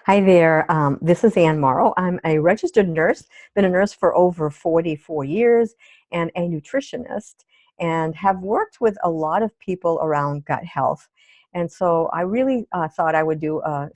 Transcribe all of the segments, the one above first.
Hi there. This is Ann Morrow. I'm a registered nurse, been a nurse for over 44 years and a nutritionist, and have worked with a lot of people around gut health. And so I really thought I would do a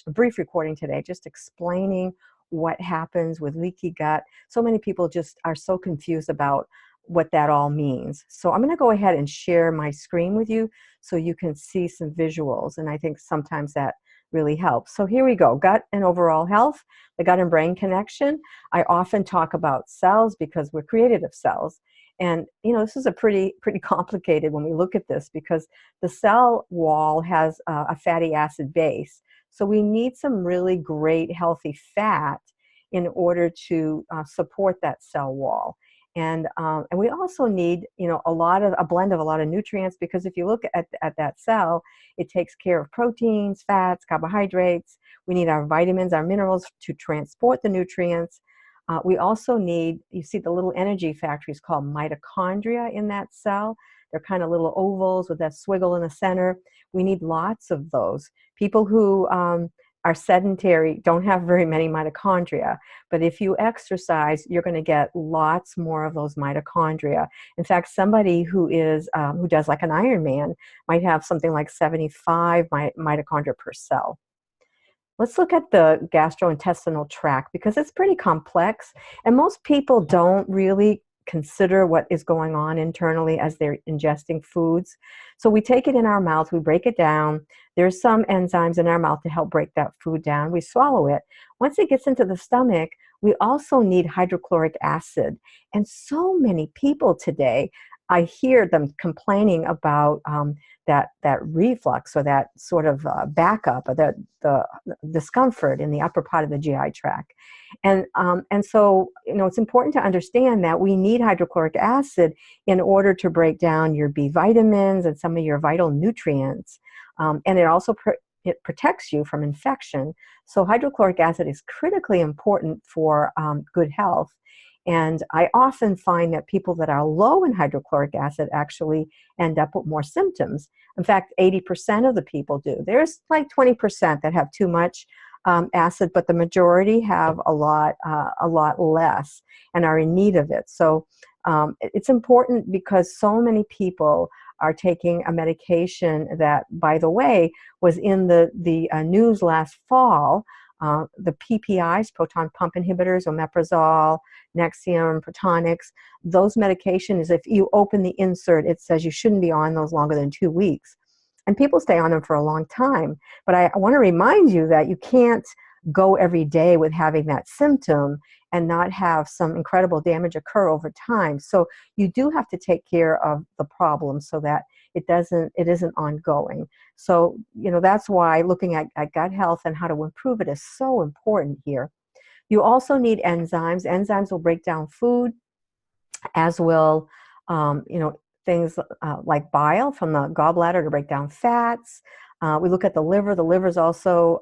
brief recording today just explaining what happens with leaky gut. So many people just are so confused about what that all means. So I'm going to go ahead and share my screen with you so you can see some visuals. And I think sometimes that really helps. So here we go, gut and overall health, the gut and brain connection. I often talk about cells because we're created of cells. And this is a pretty complicated when we look at this, because the cell wall has a fatty acid base. So we need some really great healthy fat in order to support that cell wall. And we also need, a blend of a lot of nutrients, because if you look at that cell, it takes care of proteins, fats, carbohydrates. We need our vitamins, our minerals to transport the nutrients. We also need, you see the little energy factories called mitochondria in that cell. They're kind of little ovals with that swiggle in the center. We need lots of those. People who are sedentary don't have very many mitochondria, but if you exercise, you're going to get lots more of those mitochondria. In fact, somebody who does like an Ironman might have something like 75 mitochondria per cell. Let's look at the gastrointestinal tract, because it's pretty complex, and most people don't really consider what is going on internally as they're ingesting foods. So we take it in our mouth, we break it down. There's some enzymes in our mouth to help break that food down. We swallow it. Once it gets into the stomach, we also need hydrochloric acid. And so many people today, I hear them complaining about that reflux, or that sort of backup, or the discomfort in the upper part of the GI tract. And so, it's important to understand that we need hydrochloric acid in order to break down your B vitamins and some of your vital nutrients. And it also it protects you from infection. So hydrochloric acid is critically important for good health. And I often find that people that are low in hydrochloric acid actually end up with more symptoms. In fact, 80% of the people do. There's like 20% that have too much acid, but the majority have a lot less and are in need of it. So it's important, because so many people are taking a medication that, by the way, was in the news last fall. The PPIs, proton pump inhibitors, omeprazole, Nexium, Protonix, those medications, if you open the insert, it says you shouldn't be on those longer than 2 weeks. And people stay on them for a long time. But I want to remind you that you can't go every day with having that symptom and not have some incredible damage occur over time. So you do have to take care of the problem so that it isn't ongoing. So, that's why looking at gut health and how to improve it is so important here. You also need enzymes. Enzymes will break down food, as will, things like bile from the gallbladder to break down fats. We look at the liver. The liver is also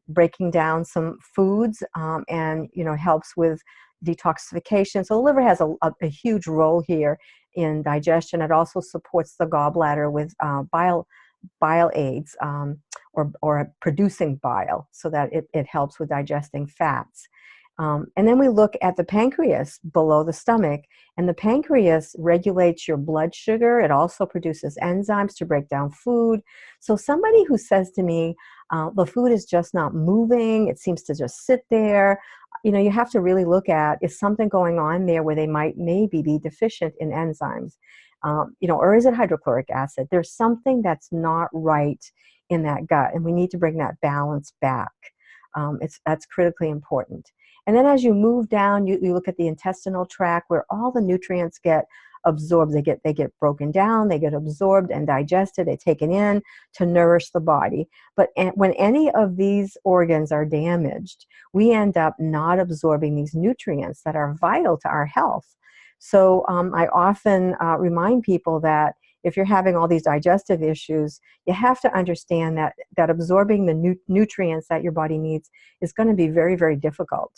breaking down some foods, and helps with detoxification. So the liver has a huge role here in digestion. It also supports the gallbladder with bile aids, or producing bile, so that it helps with digesting fats. And then we look at the pancreas below the stomach, and the pancreas regulates your blood sugar. It also produces enzymes to break down food. So somebody who says to me, the food is just not moving, it seems to just sit there, you have to really look at, is something going on there where they maybe be deficient in enzymes, or is it hydrochloric acid? There's something that's not right in that gut, and we need to bring that balance back. That's critically important. And then as you move down, you look at the intestinal tract, where all the nutrients get absorbed. They get broken down, they get absorbed and digested, they're taken in to nourish the body. But when any of these organs are damaged, we end up not absorbing these nutrients that are vital to our health. So I often remind people that if you're having all these digestive issues, you have to understand that absorbing the nutrients that your body needs is going to be very, very difficult.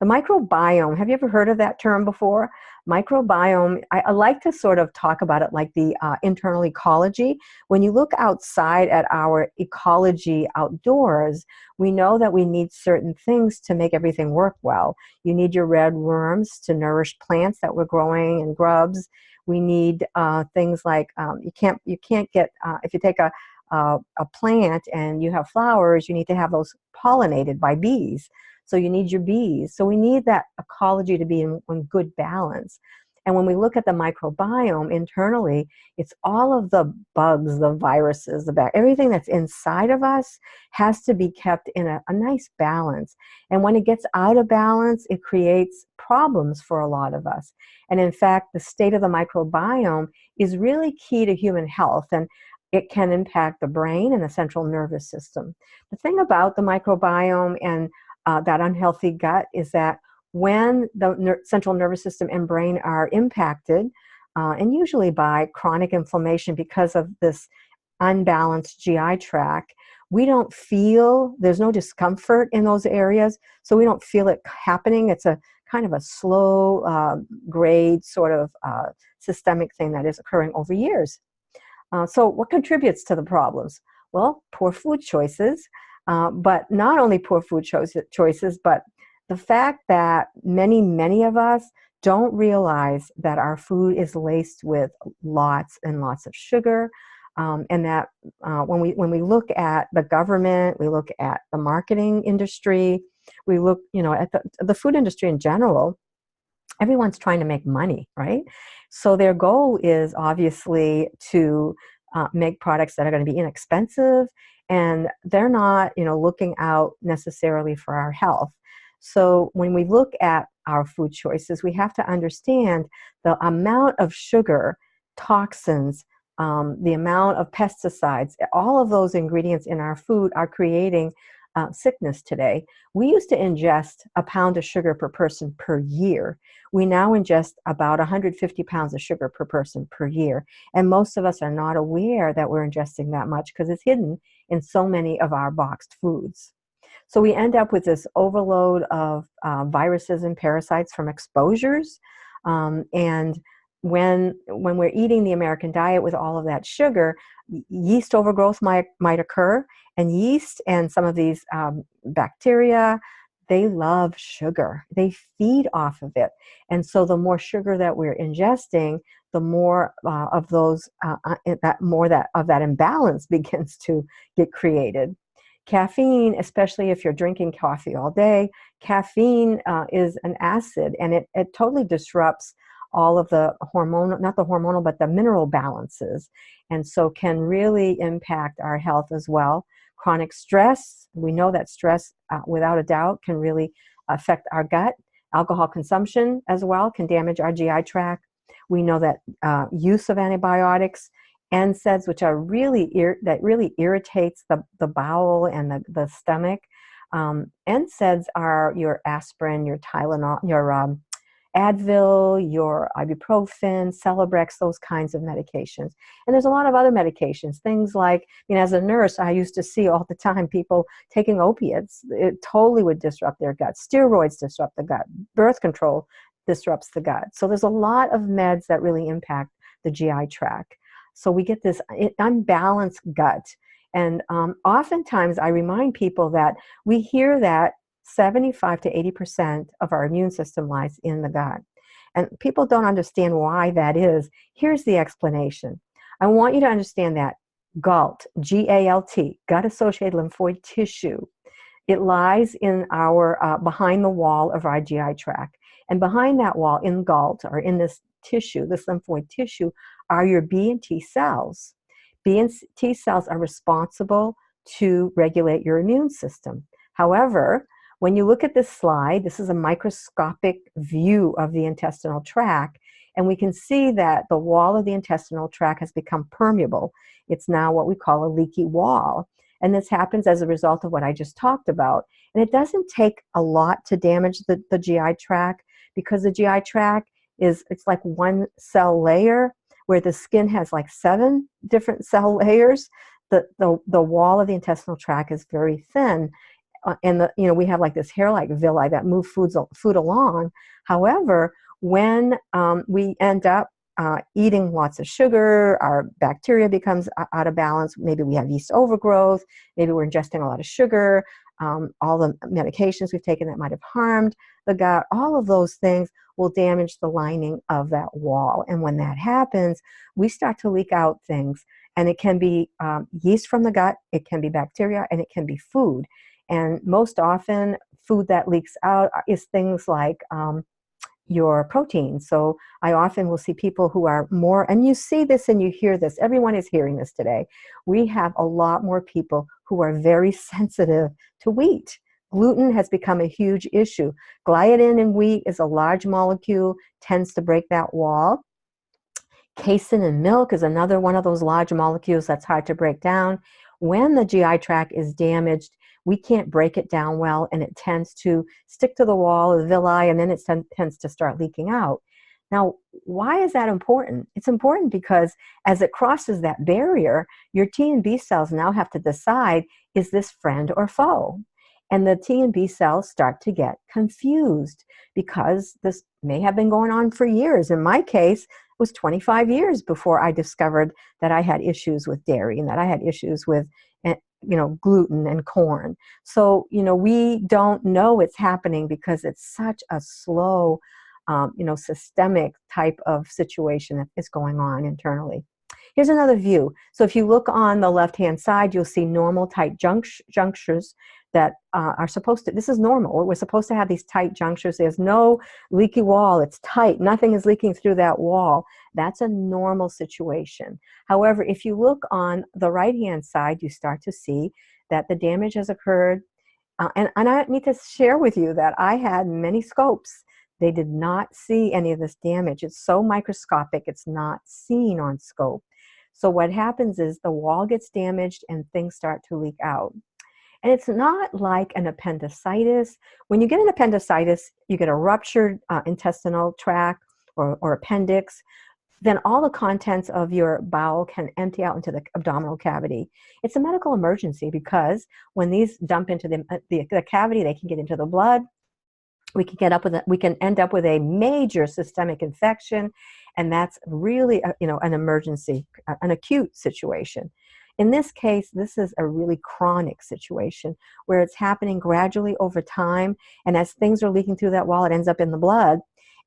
The microbiome, have you ever heard of that term before? Microbiome, I like to sort of talk about it like the internal ecology. When you look outside at our ecology outdoors, we know that we need certain things to make everything work well. You need your red worms to nourish plants that we're growing and grubs. We need things like you can't get if you take a plant and you have flowers, you need to have those pollinated by bees. So you need your bees. So we need that ecology to be in good balance. And when we look at the microbiome internally, it's all of the bugs, the viruses, everything that's inside of us has to be kept in a nice balance. And when it gets out of balance, it creates problems for a lot of us. And in fact, the state of the microbiome is really key to human health, and it can impact the brain and the central nervous system. The thing about the microbiome and that unhealthy gut is that when the central nervous system and brain are impacted, and usually by chronic inflammation because of this unbalanced GI tract, we don't feel, there's no discomfort in those areas, so we don't feel it happening. It's a kind of a slow grade sort of systemic thing that is occurring over years. So what contributes to the problems? Well, poor food choices, but not only poor food choices, but the fact that many of us don't realize that our food is laced with lots and lots of sugar, and that when we look at the government, we look at the marketing industry, we look, at the food industry in general. Everyone's trying to make money, right? So their goal is obviously to make products that are going to be inexpensive, and they're not, looking out necessarily for our health. So when we look at our food choices, we have to understand the amount of sugar, toxins, the amount of pesticides, all of those ingredients in our food are creating sickness today. We used to ingest a pound of sugar per person per year. We now ingest about 150 pounds of sugar per person per year. And most of us are not aware that we're ingesting that much because it's hidden in so many of our boxed foods. So we end up with this overload of viruses and parasites from exposures. And when we're eating the American diet with all of that sugar, yeast overgrowth might occur. And yeast and some of these bacteria, they love sugar. They feed off of it. And so the more sugar that we're ingesting, the more of that imbalance begins to get created. Caffeine, especially if you're drinking coffee all day, caffeine is an acid, and it totally disrupts all of the not the hormonal, but the mineral balances, and so can really impact our health as well. Chronic stress, we know that stress, without a doubt, can really affect our gut. Alcohol consumption as well can damage our GI tract. We know that use of antibiotics, NSAIDs, which are really irritates the bowel and the stomach. NSAIDs are your aspirin, your Tylenol, your Advil, your ibuprofen, Celebrex, those kinds of medications. And there's a lot of other medications, things like, as a nurse, I used to see all the time people taking opiates. It totally would disrupt their gut. Steroids disrupt the gut. Birth control disrupts the gut. So there's a lot of meds that really impact the GI tract. So we get this unbalanced gut. And oftentimes I remind people that we hear that 75 to 80% of our immune system lies in the gut. And people don't understand why that is. Here's the explanation. I want you to understand that GALT, G-A-L-T, gut-associated lymphoid tissue, it lies in our, behind the wall of our GI tract. And behind that wall, in GALT, or in this tissue, this lymphoid tissue, are your B and T cells. B and T cells are responsible to regulate your immune system. However, when you look at this slide, this is a microscopic view of the intestinal tract, and we can see that the wall of the intestinal tract has become permeable. It's now what we call a leaky wall. And this happens as a result of what I just talked about. And it doesn't take a lot to damage the GI tract, because the GI tract it's like one cell layer, where the skin has like 7 different cell layers. The wall of the intestinal tract is very thin. and we have like this hair-like villi that move food along. However, when we end up eating lots of sugar, our bacteria becomes out of balance. Maybe we have yeast overgrowth. Maybe we're ingesting a lot of sugar. All the medications we've taken that might have harmed the gut. All of those things will damage the lining of that wall. And when that happens, we start to leak out things. And it can be yeast from the gut, it can be bacteria, and it can be food. And most often, food that leaks out is things like your protein. So I often will see people who are more, and you see this and you hear this, everyone is hearing this today. We have a lot more people who are very sensitive to wheat. Gluten has become a huge issue. Gliadin in wheat is a large molecule, tends to break that wall. Casein in milk is another one of those large molecules that's hard to break down. When the GI tract is damaged, we can't break it down well, and it tends to stick to the wall of the villi, and then it tends to start leaking out. Now, why is that important? It's important because as it crosses that barrier, your T and B cells now have to decide, is this friend or foe? And the T and B cells start to get confused because this may have been going on for years. In my case, it was 25 years before I discovered that I had issues with dairy and that I had issues with gluten and corn. So, we don't know it's happening because it's such a slow, systemic type of situation that is going on internally. Here's another view. So if you look on the left-hand side, you'll see normal tight junctures that are supposed to, this is normal. We're supposed to have these tight junctures. There's no leaky wall. It's tight. Nothing is leaking through that wall. That's a normal situation. However, if you look on the right-hand side, you start to see that the damage has occurred. And I need to share with you that I had many scopes. They did not see any of this damage. It's so microscopic, it's not seen on scope. So what happens is the wall gets damaged and things start to leak out. And it's not like an appendicitis. When you get an appendicitis, you get a ruptured intestinal tract or appendix, then all the contents of your bowel can empty out into the abdominal cavity. It's a medical emergency because when these dump into the cavity, they can get into the blood. We can end up with a major systemic infection, and that's really an emergency, an acute situation. In this case, this is a really chronic situation where it's happening gradually over time, and as things are leaking through that wall, it ends up in the blood,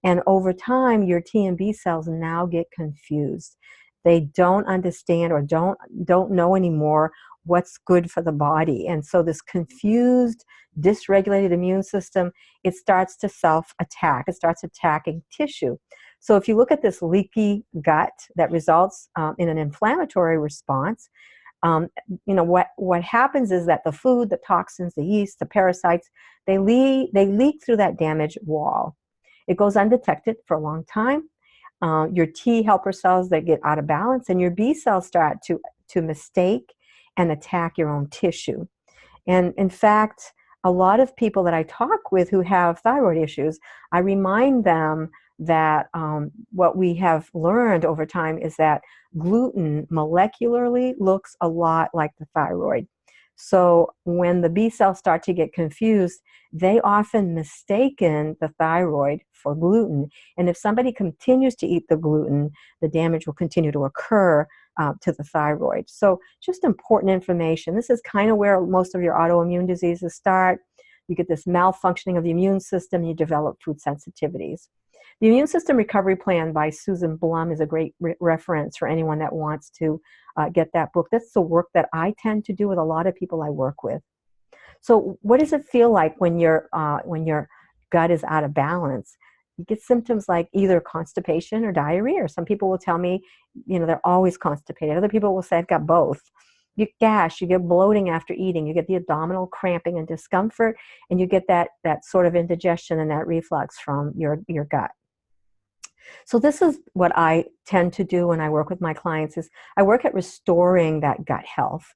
and over time, your T and B cells now get confused. They don't understand or don't know anymore what's good for the body, and so this confused, dysregulated immune system, it starts to self-attack. It starts attacking tissue. So if you look at this leaky gut that results in an inflammatory response, what happens is that the food, the toxins, the yeast, the parasites, they leak through that damaged wall. It goes undetected for a long time. Your T helper cells, they get out of balance, and your B cells start to mistake and attack your own tissue. And in fact, a lot of people that I talk with who have thyroid issues, I remind them that what we have learned over time is that gluten molecularly looks a lot like the thyroid. So when the B cells start to get confused, they often mistaken the thyroid for gluten. And if somebody continues to eat the gluten, the damage will continue to occur to the thyroid. So just important information. This is kind of where most of your autoimmune diseases start. You get this malfunctioning of the immune system, you develop food sensitivities. The Immune System Recovery Plan by Susan Blum is a great reference for anyone that wants to get that book. That's the work that I tend to do with a lot of people I work with. So what does it feel like when your gut is out of balance? You get symptoms like either constipation or diarrhea. Some people will tell me, they're always constipated. Other people will say, I've got both. You get gas, you get bloating after eating, you get the abdominal cramping and discomfort, and you get that sort of indigestion and that reflux from your gut. So this is what I tend to do when I work with my clients is I work at restoring that gut health.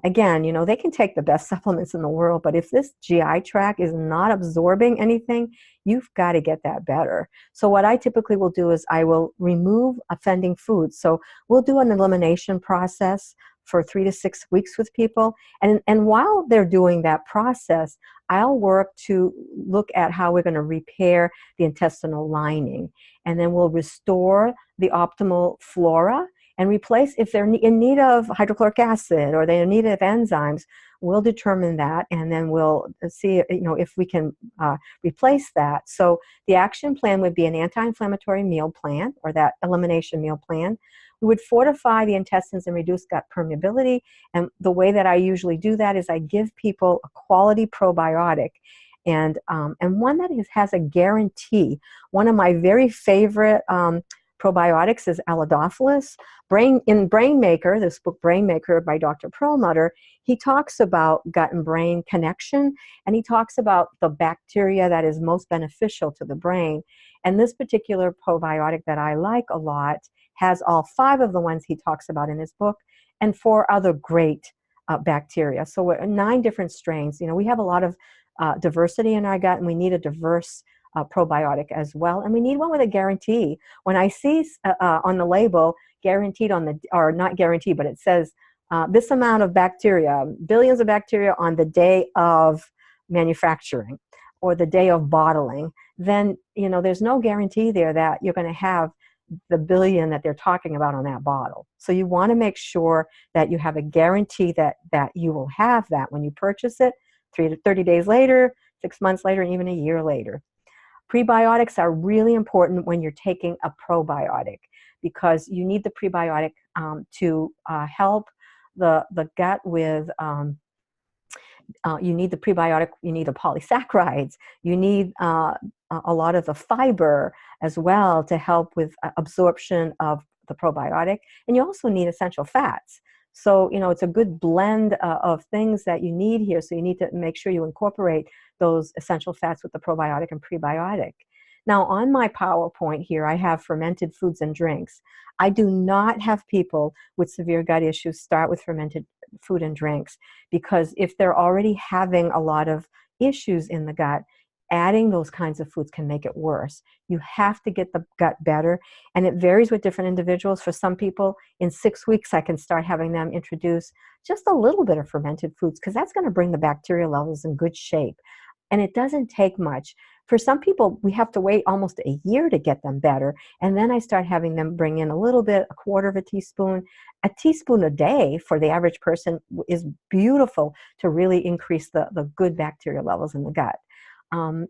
Again, they can take the best supplements in the world, but if this GI tract is not absorbing anything, you've got to get that better. So what I typically will do is I will remove offending foods. So we'll do an elimination process for 3 to 6 weeks with people. And while they're doing that process, I'll work to look at how we're going to repair the intestinal lining. And then we'll restore the optimal flora and replace, if they're in need of hydrochloric acid or they're in need of enzymes, we'll determine that, and then we'll see, if we can replace that. So the action plan would be an anti-inflammatory meal plan, or that elimination meal plan. We would fortify the intestines and reduce gut permeability. And the way that I usually do that is I give people a quality probiotic, and one that has a guarantee. One of my very favorite probiotics is Allodophilus. In Brain Maker, this book Brain Maker by Dr. Perlmutter, he talks about gut and brain connection, and he talks about the bacteria that is most beneficial to the brain. And this particular probiotic that I like a lot has all 5 of the ones he talks about in his book, and 4 other great bacteria. So we're 9 different strains. We have a lot of diversity in our gut, and we need a diverse probiotic as well, and we need one with a guarantee. When I see on the label guaranteed or not guaranteed, but it says this amount of bacteria, billions of bacteria on the day of manufacturing or the day of bottling, then there's no guarantee there that you're going to have the billion that they're talking about on that bottle. So you want to make sure that you have a guarantee that you will have that when you purchase it 3 to 30 days later, 6 months later, and even a year later. Prebiotics are really important when you're taking a probiotic, because you need the prebiotic to help the gut with, you need the prebiotic, you need the polysaccharides, you need a lot of the fiber as well to help with absorption of the probiotic, and you also need essential fats. So, it's a good blend of things that you need here. So you need to make sure you incorporate those essential fats with the probiotic and prebiotic. Now, on my PowerPoint here, I have fermented foods and drinks. I do not have people with severe gut issues start with fermented food and drinks, because if they're already having a lot of issues in the gut, adding those kinds of foods can make it worse. You have to get the gut better, and it varies with different individuals. For some people, in 6 weeks, I can start having them introduce just a little bit of fermented foods, because that's going to bring the bacterial levels in good shape. And it doesn't take much. For some people, we have to wait almost a year to get them better, and then I start having them bring in a little bit, a quarter of a teaspoon a day for the average person is beautiful to really increase the good bacterial levels in the gut.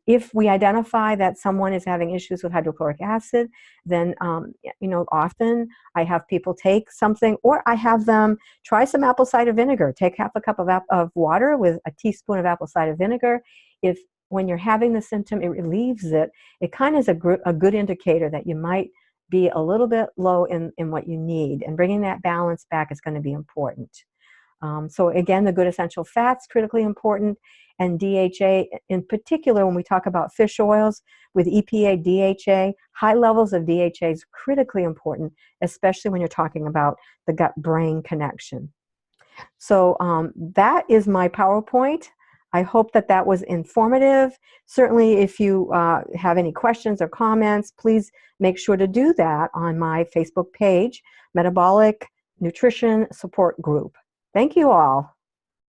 If we identify that someone is having issues with hydrochloric acid, then often I have people take something, or I have them try some apple cider vinegar. Take half a cup of water with a teaspoon of apple cider vinegar. If when you're having the symptom, it relieves it, it kind of is a good indicator that you might be a little bit low in what you need, and bringing that balance back is going to be important. So again, the good essential fats, critically important, and DHA in particular. When we talk about fish oils with EPA, DHA, high levels of DHA is critically important, especially when you're talking about the gut-brain connection. So that is my PowerPoint. I hope that was informative. Certainly, if you have any questions or comments, please make sure to do that on my Facebook page, Metabolic Nutrition Support Group. Thank you all.